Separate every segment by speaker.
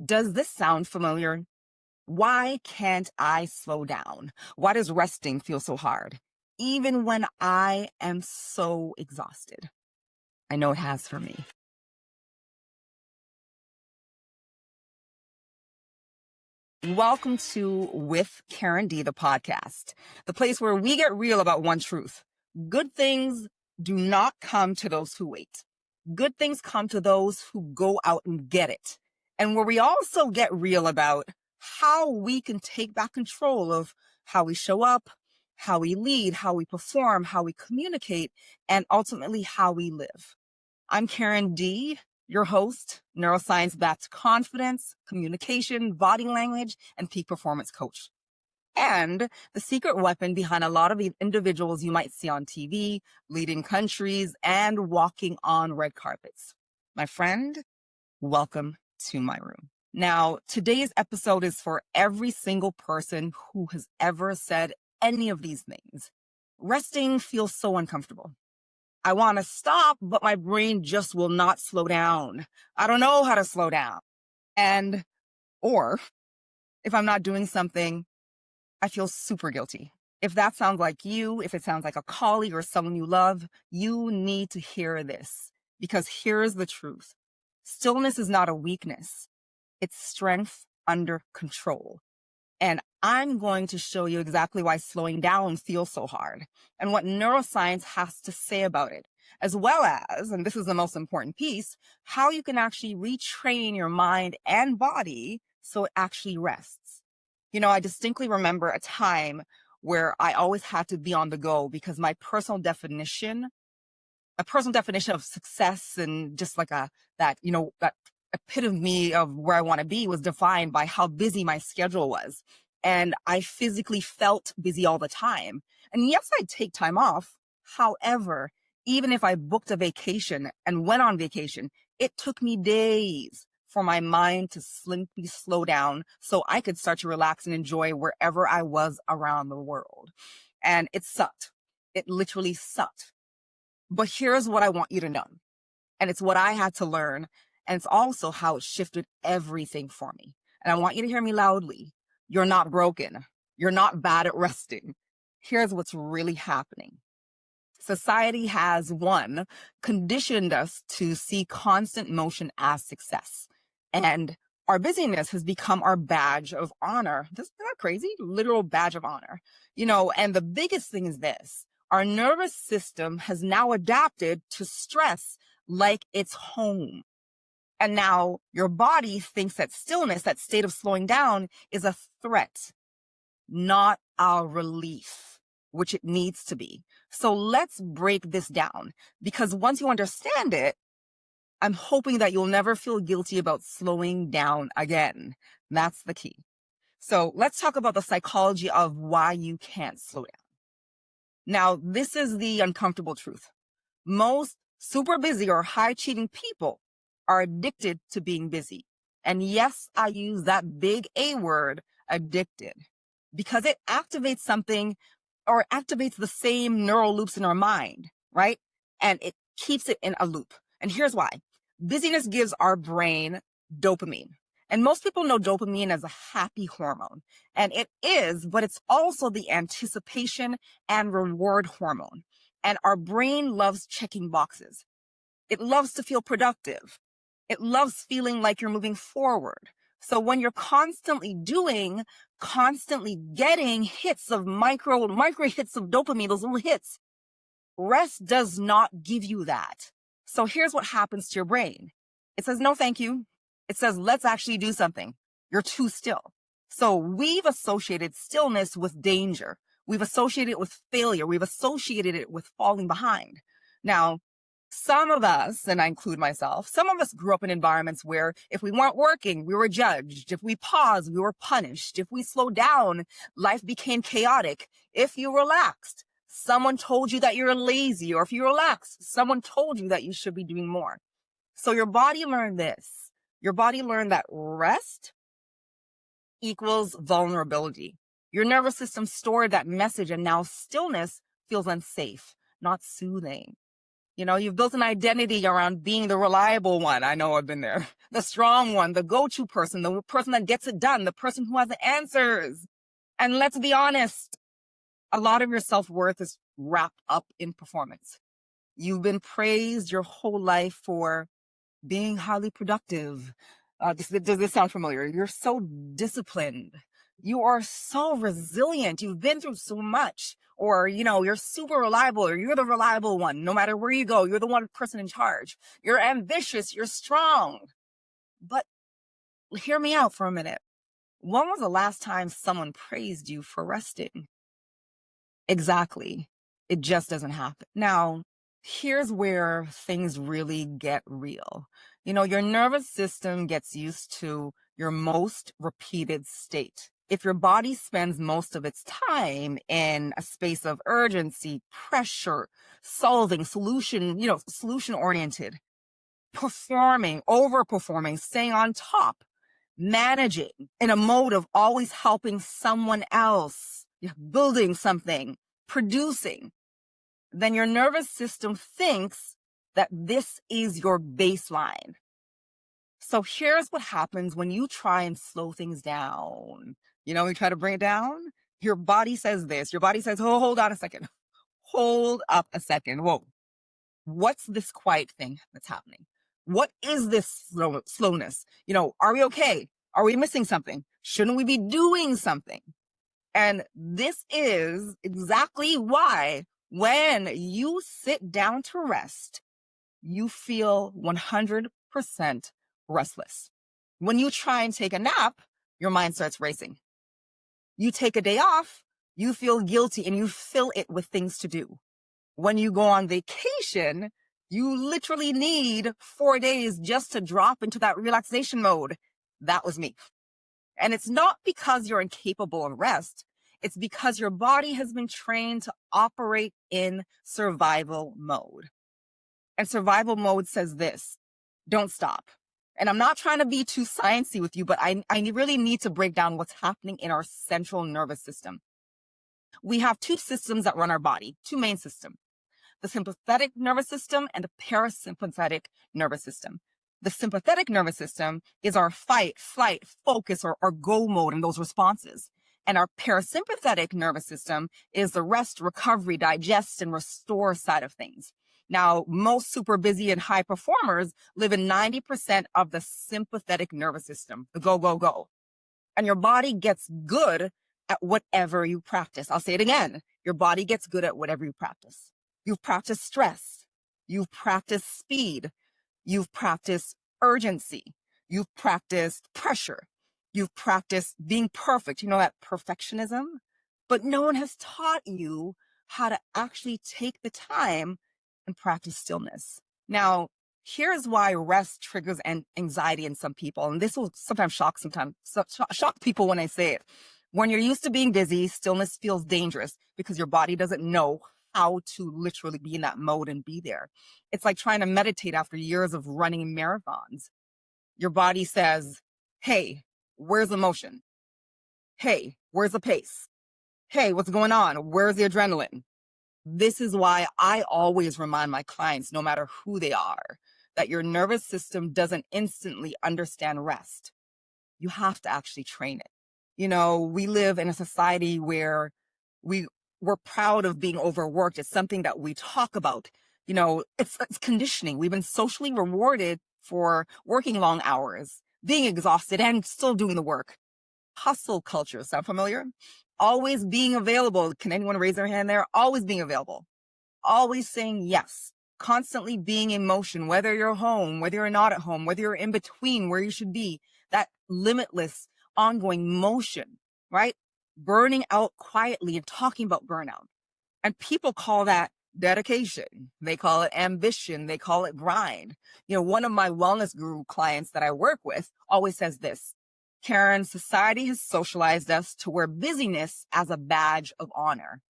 Speaker 1: Does this sound familiar? Why can't I slow down? Why does resting feel so hard? Even when I am so exhausted. I know it has for me. Welcome to With Karen D, the podcast, the place where we get real about one truth. Good things do not come to those who wait. Good things come to those who go out and get it. And where we also get real about how we can take back control of how we show up, how we lead, how we perform, how we communicate, and ultimately how we live. I'm Karen D, your host, neuroscience-backed confidence, communication, body language, and peak performance coach. And the secret weapon behind a lot of the individuals you might see on TV, leading countries, and walking on red carpets. My friend, welcome to my room. Now, today's episode is for every single person who has ever said any of these things. Resting feels so uncomfortable. I want to stop, but my brain just will not slow down. I don't know how to slow down. Or if I'm not doing something, I feel super guilty. If that sounds like you, if it sounds like a colleague or someone you love, you need to hear this, because here's the truth. Stillness is not a weakness. It's strength under control. And I'm going to show you exactly why slowing down feels so hard and what neuroscience has to say about it, as well as, and this is the most important piece, how you can actually retrain your mind and body so it actually rests. You know, I distinctly remember a time where I always had to be on the go because my personal definition of success and just like that epitome of where I want to be was defined by how busy my schedule was. And I physically felt busy all the time. And yes, I'd take time off. However, even if I booked a vacation and went on vacation, it took me days for my mind to simply slow down so I could start to relax and enjoy wherever I was around the world. And it sucked. It literally sucked. But here's what I want you to know. And it's what I had to learn. And it's also how it shifted everything for me. And I want you to hear me loudly. You're not broken. You're not bad at resting. Here's what's really happening. Society has, one, conditioned us to see constant motion as success. And our busyness has become our badge of honor. Isn't that crazy? Literal badge of honor. You know, and the biggest thing is this. Our nervous system has now adapted to stress like it's home. And now your body thinks that stillness, that state of slowing down, is a threat, not a relief, which it needs to be. So let's break this down, because once you understand it, I'm hoping that you'll never feel guilty about slowing down again. That's the key. So let's talk about the psychology of why you can't slow down. Now, this is the uncomfortable truth. Most super busy or high achieving people are addicted to being busy. And yes, I use that big A word, addicted, because it activates something or activates the same neural loops in our mind, right? And it keeps it in a loop. And here's why. Busyness gives our brain dopamine. And most people know dopamine as a happy hormone. And it is, but it's also the anticipation and reward hormone. And our brain loves checking boxes. It loves to feel productive. It loves feeling like you're moving forward. So when you're constantly getting hits of micro hits of dopamine, those little hits, rest does not give you that. So here's what happens to your brain. It says, no, thank you. It says, let's actually do something. You're too still. So we've associated stillness with danger. We've associated it with failure. We've associated it with falling behind. Now, some of us, and I include myself, some of us grew up in environments where if we weren't working, we were judged. If we paused, we were punished. If we slowed down, life became chaotic. If you relaxed, someone told you that you're lazy. Or if you relaxed, someone told you that you should be doing more. So your body learned this. Your body learned that rest equals vulnerability. Your nervous system stored that message, and now stillness feels unsafe, not soothing. You've built an identity around being the reliable one. I know I've been there. The strong one, the go-to person, the person that gets it done, the person who has the answers. And let's be honest, a lot of your self-worth is wrapped up in performance. You've been praised your whole life for being highly productive. Does this sound familiar? You're so disciplined. You are so resilient. You've been through so much. Or, you're super reliable, or you're the reliable one. No matter where you go, you're the one person in charge. You're ambitious. You're strong. But hear me out for a minute. When was the last time someone praised you for resting? Exactly. It just doesn't happen. Now, here's where things really get real. Your nervous system gets used to your most repeated state. If your body spends most of its time in a space of urgency, pressure, solving, solution oriented, performing, overperforming, staying on top, managing in a mode of always helping someone else, building something, producing, then your nervous system thinks that this is your baseline. So here's what happens when you try and slow things down. You try to bring it down. Your body says this. Your body says, oh, hold on a second. Hold up a second. Whoa. What's this quiet thing that's happening? What is this slowness? Are we okay? Are we missing something? Shouldn't we be doing something? And this is exactly why when you sit down to rest, you feel 100% restless. When you try and take a nap, your mind starts racing. You take a day off, you feel guilty and you fill it with things to do. When you go on vacation, you literally need 4 days just to drop into that relaxation mode. That was me. And it's not because you're incapable of rest. It's because your body has been trained to operate in survival mode. And survival mode says this: don't stop. And I'm not trying to be too sciencey with you, but I really need to break down what's happening in our central nervous system. We have two systems that run our body, two main systems: the sympathetic nervous system and the parasympathetic nervous system. The sympathetic nervous system is our fight, flight, focus, or go mode in those responses. And our parasympathetic nervous system is the rest, recovery, digest, and restore side of things. Now, most super busy and high performers live in 90% of the sympathetic nervous system, the go, go, go. And your body gets good at whatever you practice. I'll say it again. Your body gets good at whatever you practice. You've practiced stress. You've practiced speed. You've practiced urgency. You've practiced pressure. You've practiced being perfect. That perfectionism. But no one has taught you how to actually take the time and practice stillness. Now, here's why rest triggers anxiety in some people. And this will sometimes shock people when I say it. When you're used to being busy, stillness feels dangerous because your body doesn't know how to literally be in that mode and be there. It's like trying to meditate after years of running marathons. Your body says, hey, where's the motion? Hey, where's the pace? Hey, what's going on? Where's the adrenaline? This is why I always remind my clients, no matter who they are, that your nervous system doesn't instantly understand rest. You have to actually train it. We live in a society where we're proud of being overworked. It's something that we talk about. It's conditioning. We've been socially rewarded for working long hours, being exhausted, and still doing the work. Hustle culture, sound familiar? Always being available. Can anyone raise their hand there? Always being available. Always saying yes. Constantly being in motion, whether you're home, whether you're not at home, whether you're in between where you should be. That limitless, ongoing motion, right? Burning out quietly and talking about burnout. And people call that dedication. They call it ambition. They call it grind. One of my wellness guru clients that I work with always says this: Karen, society has socialized us to wear busyness as a badge of honor.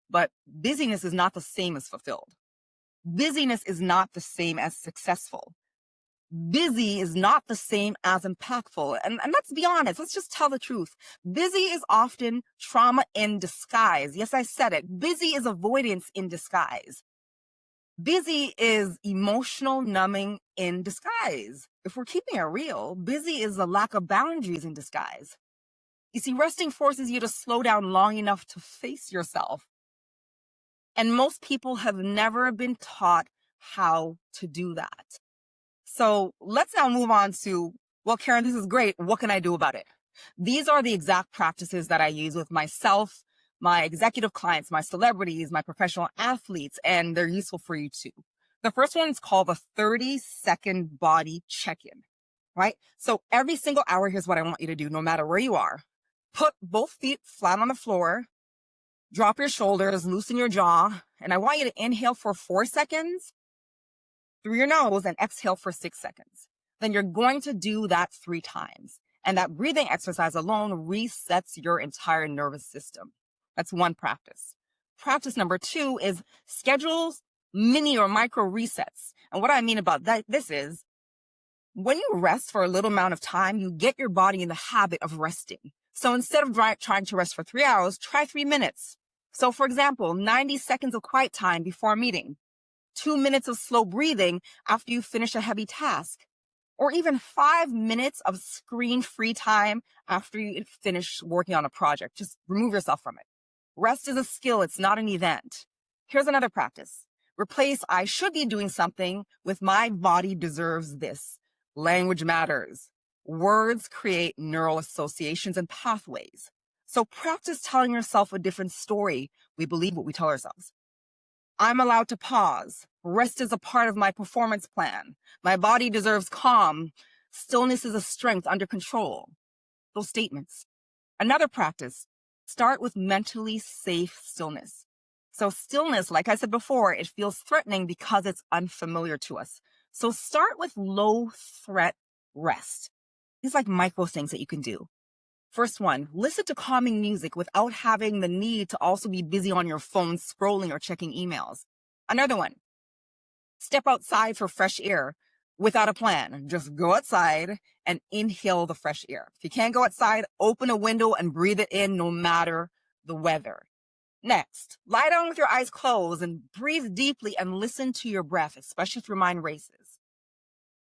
Speaker 1: But busyness is not the same as fulfilled. Busyness is not the same as successful. Busy is not the same as impactful. And let's be honest, let's just tell the truth. Busy is often trauma in disguise. Yes, I said it. Busy is avoidance in disguise. Busy is emotional numbing in disguise. If we're keeping it real, busy is a lack of boundaries in disguise. You see, resting forces you to slow down long enough to face yourself. And most people have never been taught how to do that. So let's now move on to, well, Karen, this is great. What can I do about it? These are the exact practices that I use with myself, my executive clients, my celebrities, my professional athletes, and they're useful for you too. The first one is called the 30-second body check-in, right? So every single hour, here's what I want you to do, no matter where you are. Put both feet flat on the floor, drop your shoulders, loosen your jaw, and I want you to inhale for 4 seconds through your nose and exhale for 6 seconds. Then you're going to do that 3 times. And that breathing exercise alone resets your entire nervous system. That's one practice. Practice number 2 is schedules mini or micro resets. And what I mean about this is when you rest for a little amount of time, you get your body in the habit of resting. So instead of trying to rest for 3 hours, try 3 minutes. So for example, 90 seconds of quiet time before a meeting, 2 minutes of slow breathing after you finish a heavy task, or even 5 minutes of screen-free time after you finish working on a project. Just remove yourself from it. Rest is a skill. It's not an event. Here's another practice. Replace I should be doing something with my body deserves this. Language matters. Words create neural associations and pathways. So practice telling yourself a different story. We believe what we tell ourselves. I'm allowed to pause. Rest is a part of my performance plan. My body deserves calm. Stillness is a strength under control. Those statements. Another practice. Start with mentally safe stillness. So stillness, like I said before, it feels threatening because it's unfamiliar to us. So start with low threat rest. These are like micro things that you can do. First one, listen to calming music without having the need to also be busy on your phone scrolling or checking emails. Another one, step outside for fresh air without a plan. Just go outside and inhale the fresh air. If you can't go outside, open a window and breathe it in no matter the weather. Next, lie down with your eyes closed and breathe deeply and listen to your breath, especially if your mind races.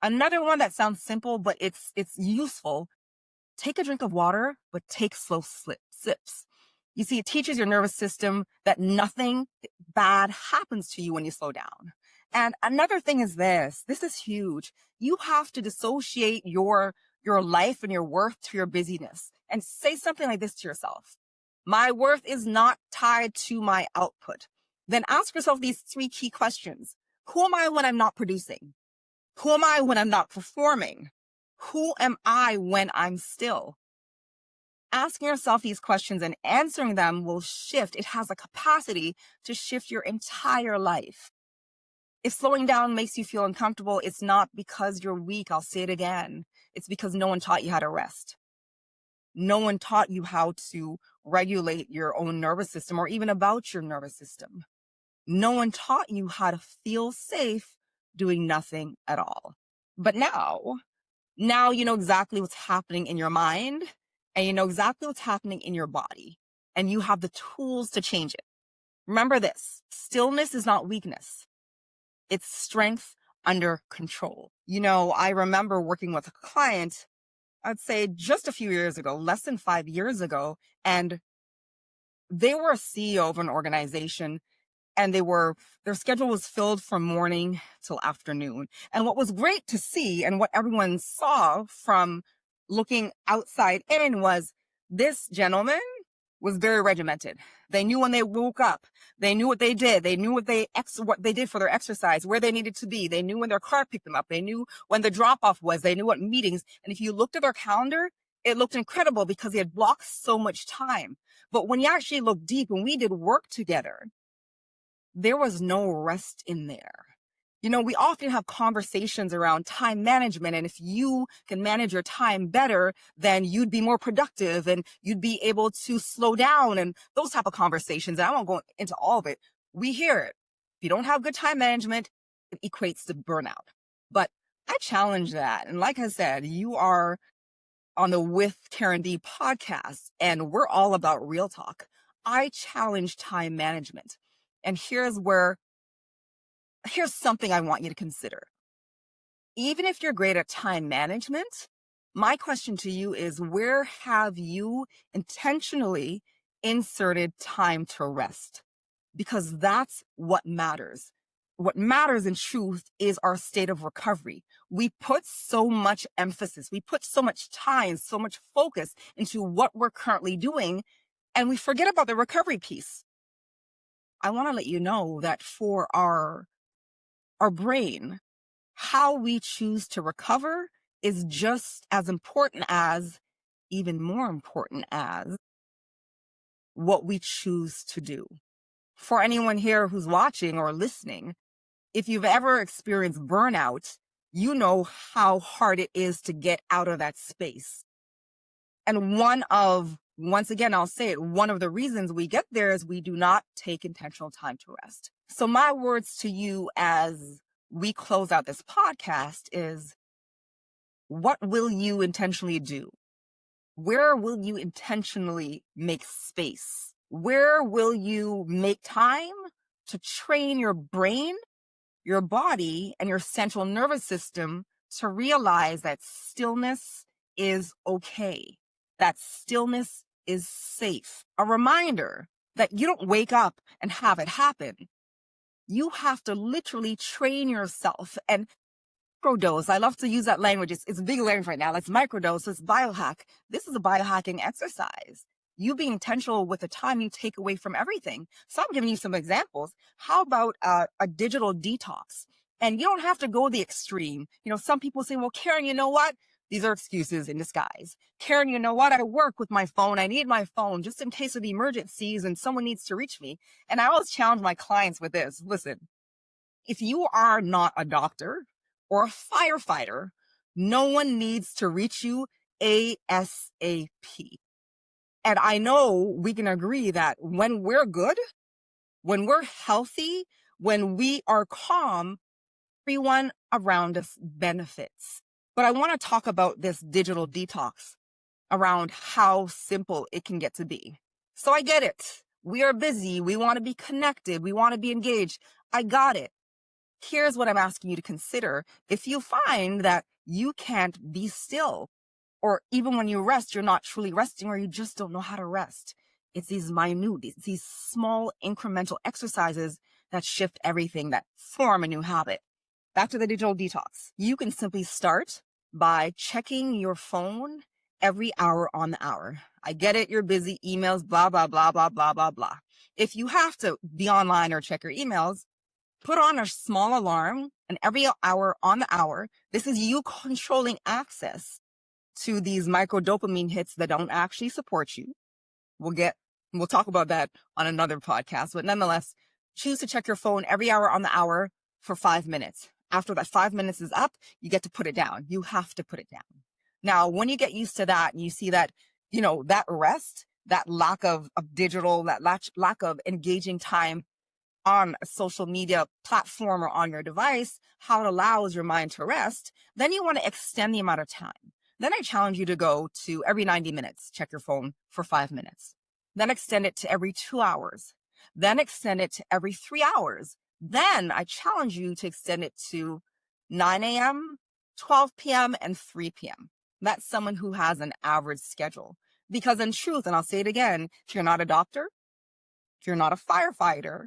Speaker 1: Another one that sounds simple, but it's useful. Take a drink of water, but take slow sips. You see, it teaches your nervous system that nothing bad happens to you when you slow down. And another thing is this is huge. You have to dissociate your life and your worth to your busyness and say something like this to yourself. My worth is not tied to my output. Then ask yourself these 3 key questions. Who am I when I'm not producing? Who am I when I'm not performing? Who am I when I'm still? Asking yourself these questions and answering them will shift. It has a capacity to shift your entire life. If slowing down makes you feel uncomfortable, it's not because you're weak. I'll say it again. It's because no one taught you how to rest. No one taught you how to regulate your own nervous system or even about your nervous system. No one taught you how to feel safe doing nothing at all. But now you know exactly what's happening in your mind and you know exactly what's happening in your body and you have the tools to change it. Remember this, stillness is not weakness. It's strength under control. You know, I remember working with a client, I'd say just a few years ago, less than 5 years ago, and they were a CEO of an organization and their schedule was filled from morning till afternoon. And what was great to see and what everyone saw from looking outside in was this gentleman was very regimented. They knew when they woke up, they knew what they did. They knew what they did for their exercise, where they needed to be. They knew when their car picked them up. They knew when the drop off was. They knew what meetings. And if you looked at their calendar, it looked incredible because he had blocked so much time. But when you actually look deep, when we did work together, there was no rest in there. You know, we often have conversations around time management, and if you can manage your time better, then you'd be more productive and you'd be able to slow down and those type of conversations. And I won't go into all of it. We hear it. If you don't have good time management, it equates to burnout. But I challenge that. And like I said, you are on the With Karen D podcast, and we're all about real talk. I challenge time management. And here's where here's something I want you to consider. Even if you're great at time management, my question to you is, where have you intentionally inserted time to rest? Because that's what matters. What matters in truth is our state of recovery. We put so much emphasis, we put so much time, so much focus into what we're currently doing, and we forget about the recovery piece. I want to let you know that for our brain, how we choose to recover is just as important as, even more important as, what we choose to do. For anyone here who's watching or listening, if you've ever experienced burnout, you know how hard it is to get out of that space. And once again, I'll say it, one of the reasons we get there is we do not take intentional time to rest. So my words to you as we close out this podcast is, what will you intentionally do? Where will you intentionally make space? Where will you make time to train your brain, your body, and your central nervous system to realize that stillness is okay, that stillness is safe? A reminder that you don't wake up and have it happen. You have to literally train yourself and microdose. I love to use that language. It's big language right now. It's microdose. It's biohack. This is a biohacking exercise. You being intentional with the time you take away from everything. So I'm giving you some examples. How about a digital detox? And you don't have to go the extreme. Some people say, well, Karen, you know what? These are excuses in disguise. Karen, you know what? I work with my phone. I need my phone just in case of emergencies and someone needs to reach me. And I always challenge my clients with this. Listen, if you are not a doctor or a firefighter, no one needs to reach you ASAP. And I know we can agree that when we're good, when we're healthy, when we are calm, everyone around us benefits. But I want to talk about this digital detox around how simple it can get to be. So I get it. We are busy. We want to be connected. We want to be engaged. I got it. Here's what I'm asking you to consider. If you find that you can't be still, or even when you rest, you're not truly resting, or you just don't know how to rest, it's these these small incremental exercises that shift everything, that form a new habit. Back to the digital detox. You can simply start by checking your phone every hour on the hour. I get it. You're busy, emails, blah, blah, blah, blah, blah, blah, blah. If you have to be online or check your emails, put on a small alarm, and every hour on the hour, this is you controlling access to these micro dopamine hits that don't actually support you. We'll talk about that on another podcast, but nonetheless, choose to check your phone every hour on the hour for 5 minutes. After that 5 minutes is up, you get to put it down. You have to put it down. Now, when you get used to that and you see that, that rest, that lack of digital, that lack of engaging time on a social media platform or on your device, how it allows your mind to rest, then you want to extend the amount of time. Then I challenge you to go to every 90 minutes, check your phone for 5 minutes. Then extend it to every 2 hours. Then extend it to every 3 hours. Then I challenge you to extend it to 9 a.m., 12 p.m., and 3 p.m. That's someone who has an average schedule. Because in truth, and I'll say it again, if you're not a doctor, if you're not a firefighter,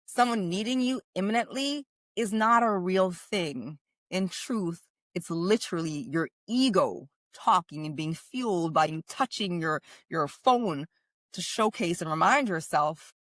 Speaker 1: someone needing you imminently is not a real thing. In truth, it's literally your ego talking and being fueled by you touching your phone to showcase and remind yourself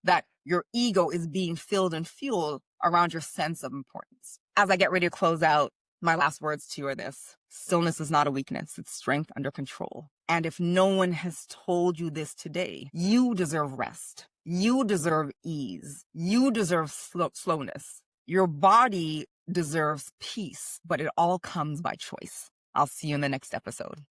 Speaker 1: that your ego is being filled and fueled around your sense of importance. As I get ready to close out, my last words to you are this: stillness is not a weakness, it's strength under control. And if no one has told you this today, you deserve rest. You deserve ease. You deserve slowness. Your body deserves peace, but it all comes by choice. I'll see you in the next episode.